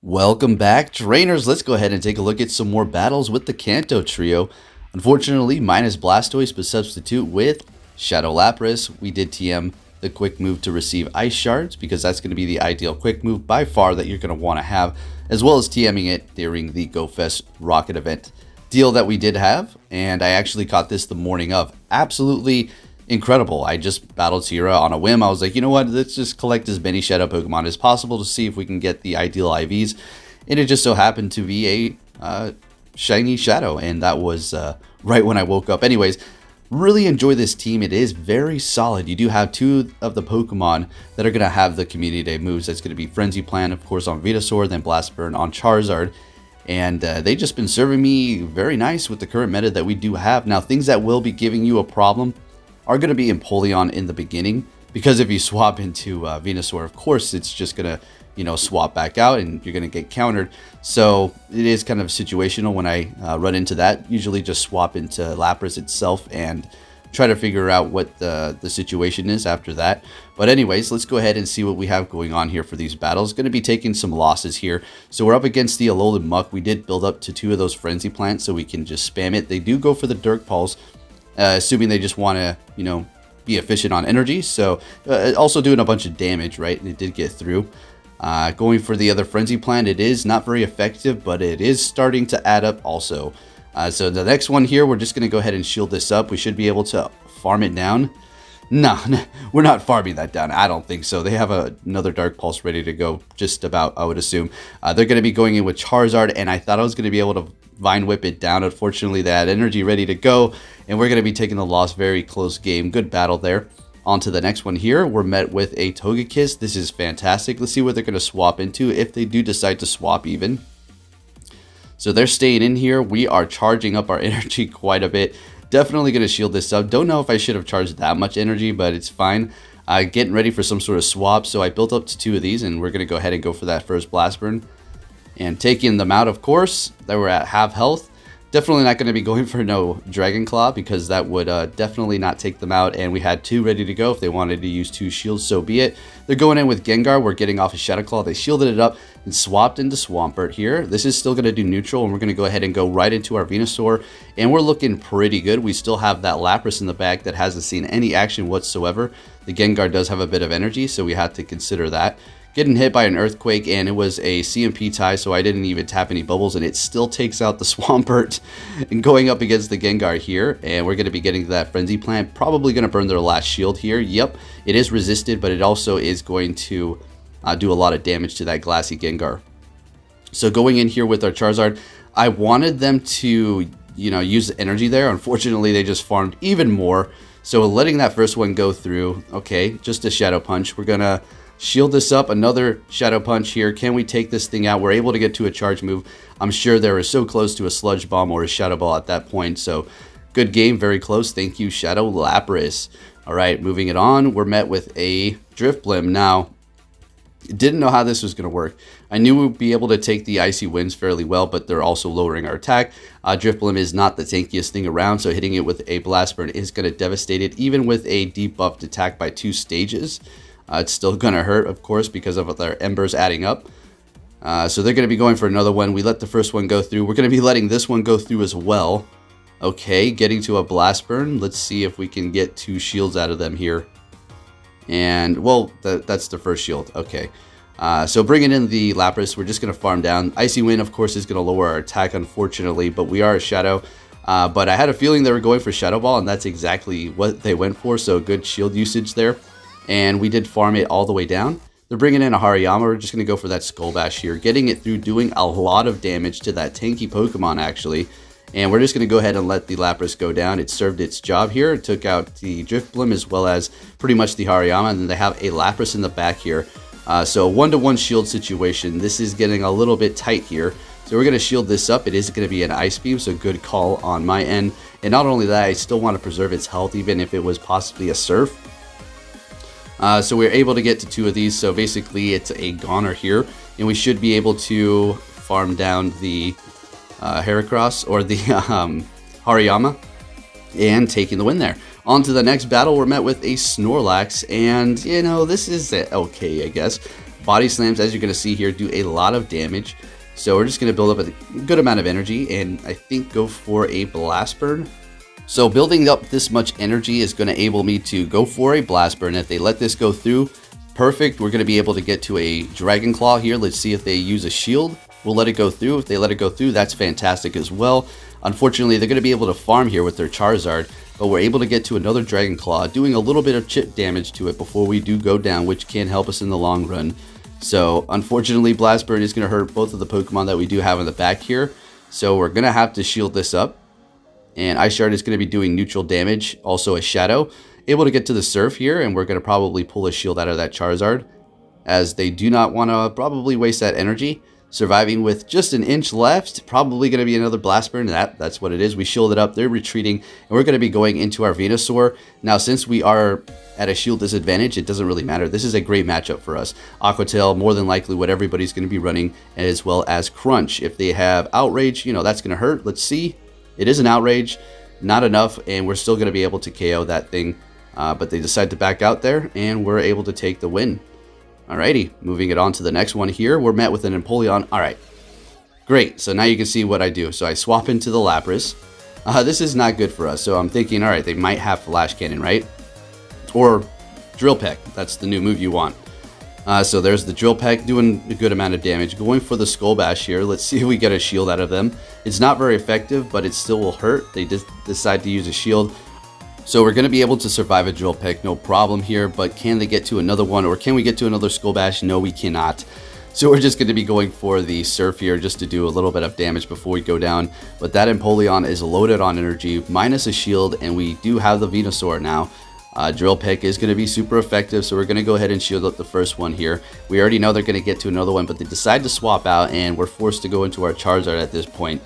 Welcome back, trainers. Let's go ahead and take a look at some more battles with the Kanto trio. Unfortunately, minus Blastoise, but substitute with Shadow Lapras. We did TM the quick move to receive Ice Shards because that's going to be the ideal quick move by far that you're going to want to have, as well as TMing it during the GoFest Rocket event deal that we did have. And I actually caught this the morning of. Absolutely incredible. I just battled Tira on a whim. I was like, you know what, let's just collect as many Shadow Pokemon as possible to see if we can get the ideal IVs. And it just so happened to be a shiny Shadow, and that was right when I woke up. Anyways, really enjoy this team. It is very solid. You do have two of the Pokemon that are going to have the Community Day moves. That's going to be Frenzy Plant, of course, on Venusaur, then Blast Burn on Charizard. And they've just been serving me very nice with the current meta that we do have. Now, things that will be giving you a problem are going to be Empoleon in the beginning, because if you swap into Venusaur, of course, it's just going to, swap back out and you're going to get countered. So it is kind of situational when I run into that. Usually just swap into Lapras itself and try to figure out what the situation is after that. But anyways, let's go ahead and see what we have going on here for these battles. Going to be taking some losses here. So we're up against the Alolan Muk. We did build up to two of those Frenzy Plants so we can just spam it. They do go for the Dirk Pulse, assuming they just want to, be efficient on energy. So also doing a bunch of damage, right? And it did get through. Going for the other Frenzy Plant, it is not very effective, but it is starting to add up also. So the next one here, we're just going to go ahead and shield this up. We should be able to farm it down. No, we're not farming that down. I don't think so. They have another Dark Pulse ready to go, just about, I would assume. They're going to be going in with Charizard, and I thought I was going to be able to Vine Whip it down. Unfortunately, they had energy ready to go, and we're going to be taking the loss. Very close game. Good battle there. On to the next one here. We're met with a Togekiss. This is fantastic. Let's see what they're going to swap into, if they do decide to swap even. So they're staying in here. We are charging up our energy quite a bit. Definitely going to shield this up. Don't know if I should have charged that much energy, but it's fine. Getting ready for some sort of swap. So I built up to two of these, and we're going to go ahead and go for that first Blast Burn. And taking them out, of course. They were at half health. Definitely not going to be going for no Dragon Claw, because that would definitely not take them out. And we had two ready to go. If they wanted to use two shields, so be it. They're going in with Gengar. We're getting off a Shadow Claw. They shielded it up and swapped into Swampert here. This is still going to do neutral, and we're going to go ahead and go right into our Venusaur. And we're looking pretty good. We still have that Lapras in the back that hasn't seen any action whatsoever. The Gengar does have a bit of energy, so we have to consider that. Getting hit by an Earthquake, and it was a CMP tie, so I didn't even tap any bubbles, and it still takes out the Swampert. And going up against the Gengar here, and we're going to be getting to that Frenzy Plant. Probably going to burn their last shield here. Yep, it is resisted, but it also is going to do a lot of damage to that Glassy Gengar. So going in here with our Charizard, I wanted them to, use the energy there. Unfortunately, they just farmed even more. So letting that first one go through, okay, just a Shadow Punch. We're going to shield this up. Another Shadow Punch here. Can we take this thing out? We're able to get to a charge move. I'm sure they were so close to a Sludge Bomb or a Shadow Ball at that point. So good game. Very close. Thank you, Shadow Lapras. All right, moving it on. We're met with a Drifblim. Now, didn't know how this was going to work. I knew we'd be able to take the Icy Winds fairly well, but they're also lowering our attack. Drifblim is not the tankiest thing around, so hitting it with a Blast Burn is going to devastate it. Even with a debuffed attack by 2 stages, it's still going to hurt, of course, because of their embers adding up. So they're going to be going for another one. We let the first one go through. We're going to be letting this one go through as well. Okay, getting to a Blast Burn. Let's see if we can get 2 shields out of them here. And, well, that's the first shield. Okay. So bringing in the Lapras, we're just going to farm down. Icy Wind, of course, is going to lower our attack, unfortunately, but we are a Shadow. But I had a feeling they were going for Shadow Ball, and that's exactly what they went for, so good shield usage there. And we did farm it all the way down. They're bringing in a Hariyama. We're just going to go for that Skull Bash here, getting it through, doing a lot of damage to that tanky Pokemon, actually. And we're just going to go ahead and let the Lapras go down. It served its job here. It took out the Drifblim as well as pretty much the Hariyama. And then they have a Lapras in the back here. So a 1-to-1 shield situation. This is getting a little bit tight here. So we're going to shield this up. It is going to be an Ice Beam, so good call on my end. And not only that, I still want to preserve its health, even if it was possibly a Surf. So we're able to get to 2 of these. So basically, it's a Goner here. And we should be able to farm down the Heracross or the Hariyama, and taking the win there. On to the next battle, we're met with a Snorlax, and this is okay, I guess. Body slams, as you're going to see here, do a lot of damage. So we're just going to build up a good amount of energy and I think go for a Blast Burn. So building up this much energy is going to enable me to go for a Blast Burn. If they let this go through, perfect. We're going to be able to get to a Dragon Claw here. Let's see if they use a shield. We'll let it go through. If they let it go through, that's fantastic as well. Unfortunately, they're going to be able to farm here with their Charizard, but we're able to get to another Dragon Claw, doing a little bit of chip damage to it before we do go down, which can help us in the long run. So unfortunately, Blast Burn is going to hurt both of the Pokemon that we do have in the back here. So we're going to have to shield this up. And Ice Shard is going to be doing neutral damage, also a Shadow. Able to get to the Surf here, and we're going to probably pull a shield out of that Charizard, as they do not want to probably waste that energy. Surviving with just an inch left, probably going to be another Blast Burn. That's what it is. We shielded up, they're retreating, and we're going to be going into our Venusaur. Now, since we are at a shield disadvantage, it doesn't really matter. This is a great matchup for us. Aqua Tail, more than likely what everybody's going to be running, as well as Crunch. If they have Outrage, that's going to hurt. Let's see. It is an Outrage, not enough, and we're still going to be able to KO that thing. But they decide to back out there, and we're able to take the win. Alrighty, moving it on to the next one here. We're met with an Empoleon. Alright, great. So now you can see what I do. So I swap into the Lapras. This is not good for us. So I'm thinking, alright, they might have Flash Cannon, right? Or Drill Peck. That's the new move you want. So there's the Drill Peck doing a good amount of damage. Going for the Skull Bash here. Let's see if we get a shield out of them. It's not very effective, but it still will hurt. They just decide to use a shield. So we're going to be able to survive a Drill Peck, no problem here, but can they get to another one, or can we get to another Skull Bash? No, we cannot. So we're just going to be going for the Surf here just to do a little bit of damage before we go down. But that Empoleon is loaded on energy, minus a shield, and we do have the Venusaur now. Drill Peck is going to be super effective, so we're going to go ahead and shield up the first one here. We already know they're going to get to another one, but they decide to swap out, and we're forced to go into our Charizard at this point.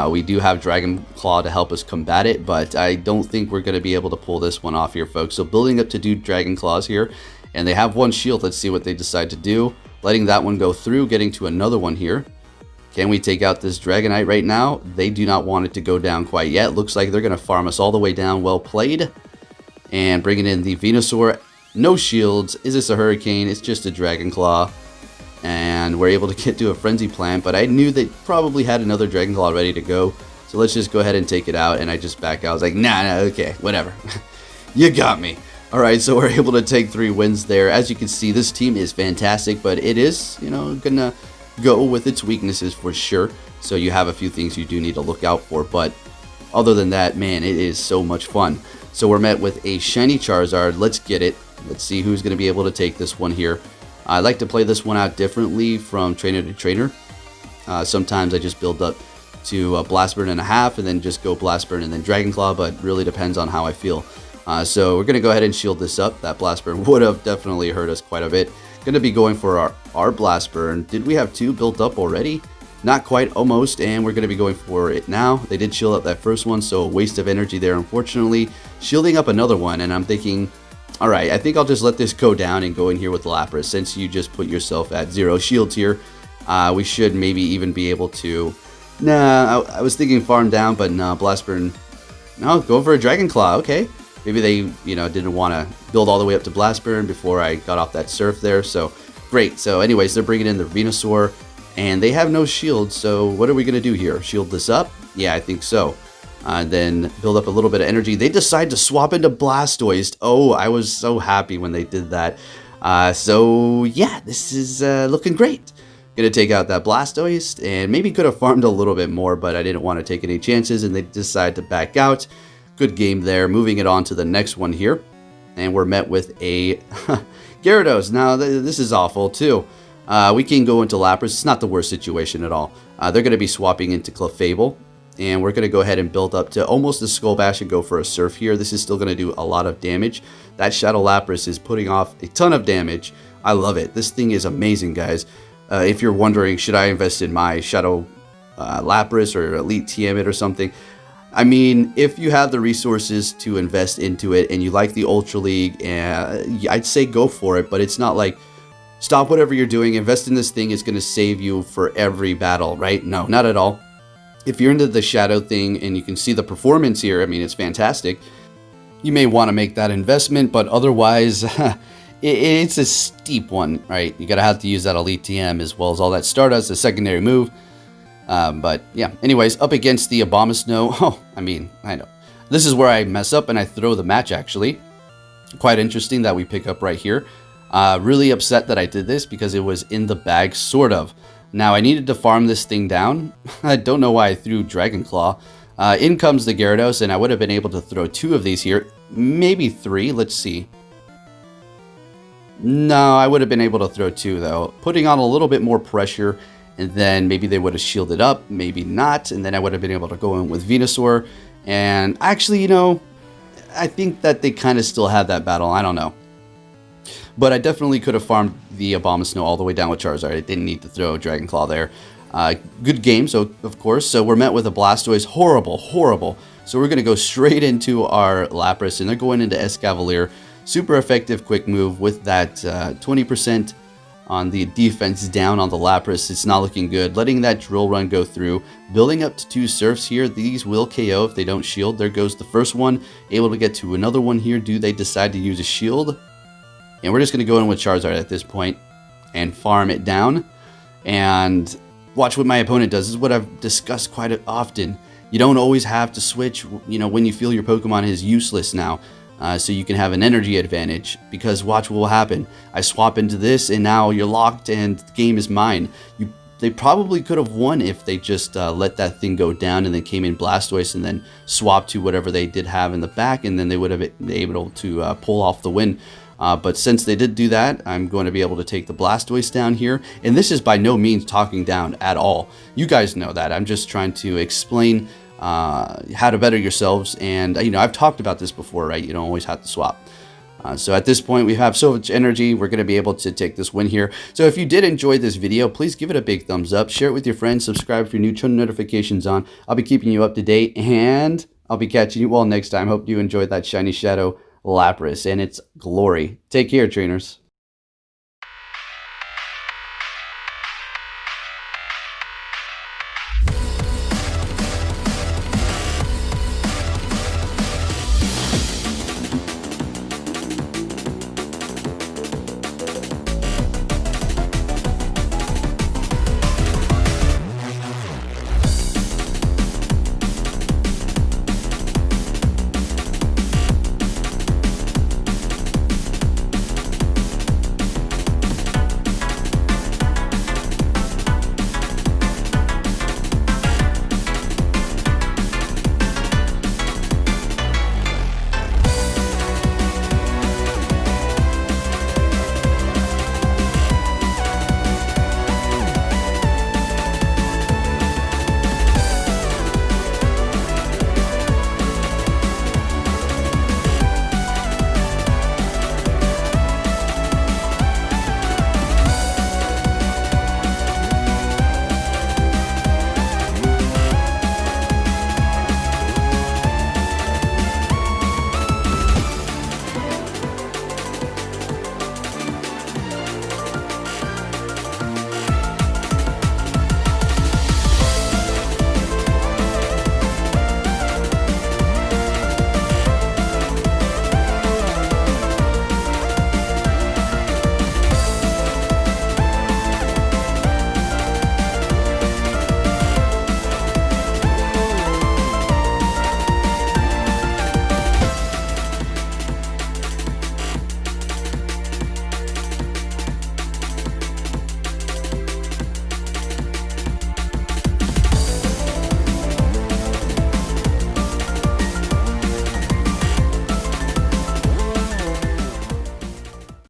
We do have Dragon Claw to help us combat it, but I don't think we're going to be able to pull this one off here, folks. So building up to do Dragon Claws here, and they have one shield. Let's see what they decide to do. Letting that one go through, getting to another one here. Can we take out this Dragonite right now? They do not want it to go down quite yet. Looks like they're going to farm us all the way down. Well played. And bringing in the Venusaur. No shields. Is this a Hurricane? It's just a Dragon Claw. And we're able to get to a Frenzy Plant, but I knew they probably had another Dragon Claw ready to go. So let's just go ahead and take it out, and I just back out. I was like, nah, okay, whatever. You got me. Alright, so we're able to take 3 wins there. As you can see, this team is fantastic, but it is, gonna go with its weaknesses for sure. So you have a few things you do need to look out for, but other than that, man, it is so much fun. So we're met with a shiny Charizard. Let's get it. Let's see who's going to be able to take this one here. I like to play this one out differently from trainer to trainer. Sometimes I just build up to Blast Burn and a half and then just go Blast Burn and then Dragon Claw, but really depends on how I feel. So we're going to go ahead and shield this up. That Blast Burn would have definitely hurt us quite a bit. Going to be going for our Blast Burn. Did we have 2 built up already? Not quite, almost, and we're going to be going for it now. They did shield up that first one, so a waste of energy there, unfortunately. Shielding up another one, and I'm thinking, alright, I think I'll just let this go down and go in here with Lapras. Since you just put yourself at 0 shields here, we should maybe even be able to... Nah, I was thinking farm down, but no, Blast Burn... No, go for a Dragon Claw, okay. Maybe they, didn't want to build all the way up to Blast Burn before I got off that Surf there, so great. So anyways, they're bringing in the Venusaur, and they have no shield, so what are we going to do here? Shield this up? Yeah, I think so. Then build up a little bit of energy. They decide to swap into Blastoise. Oh, I was so happy when they did that. So yeah, this is looking great. Gonna take out that Blastoise, and maybe could have farmed a little bit more, but I didn't want to take any chances, and they decide to back out. Good game there. Moving it on to the next one here, and we're met with a Gyarados. Now this is awful too. We can go into Lapras. It's not the worst situation at all. They're going to be swapping into Clefable, and we're going to go ahead and build up to almost a Skull Bash and go for a Surf here. This is still going to do a lot of damage. That Shadow Lapras is putting off a ton of damage. I love it. This thing is amazing, guys. If you're wondering, should I invest in my Shadow Lapras or Elite TMed or something? I mean, if you have the resources to invest into it and you like the Ultra League, I'd say go for it, but it's not like, stop whatever you're doing, invest in this thing, it's going to save you for every battle, right? No, not at all. If you're into the Shadow thing and you can see the performance here, I mean, it's fantastic. You may want to make that investment, but otherwise, it's a steep one, right? You gotta have to use that Elite TM as well as all that Stardust, the secondary move. But yeah, anyways, up against the Abomasnow. Oh, I mean, I know. This is where I mess up and I throw the match, actually. Quite interesting that we pick up right here. Really upset that I did this because it was in the bag, sort of. Now, I needed to farm this thing down. I don't know why I threw Dragon Claw. In comes the Gyarados, and I would have been able to throw 2 of these here. Maybe 3, let's see. No, I would have been able to throw 2, though. Putting on a little bit more pressure, and then maybe they would have shielded up, maybe not, and then I would have been able to go in with Venusaur. And actually, you know, I think that they kind of still had that battle. I don't know. But I definitely could have farmed the Abomasnow all the way down with Charizard. I didn't need to throw Dragon Claw there. Good game, so of course. So we're met with a Blastoise. Horrible, horrible. So we're going to go straight into our Lapras, and they're going into Escavalier. Super effective quick move with that 20% on the defense down on the Lapras. It's not looking good. Letting that Drill Run go through. Building up to 2 Surfs here. These will KO if they don't shield. There goes the first one. Able to get to another one here. Do they decide to use a shield? And we're just going to go in with Charizard at this point and farm it down. And watch what my opponent does. This is what I've discussed quite often. You don't always have to switch, you know, when you feel your Pokemon is useless now. So you can have an energy advantage, because watch what will happen. I swap into this and now you're locked and the game is mine. They probably could have won if they just let that thing go down and then came in Blastoise and then swapped to whatever they did have in the back, and then they would have been able to pull off the win. But since they did do that, I'm going to be able to take the Blastoise down here. And this is by no means talking down at all. You guys know that. I'm just trying to explain how to better yourselves. And, you know, I've talked about this before, right? You don't always have to swap. So at this point, we have so much energy. We're going to be able to take this win here. So if you did enjoy this video, please give it a big thumbs up. Share it with your friends. Subscribe for new channel notifications on. I'll be keeping you up to date. And I'll be catching you all next time. Hope you enjoyed that shiny Shadow Lapras and its glory. Take care, trainers.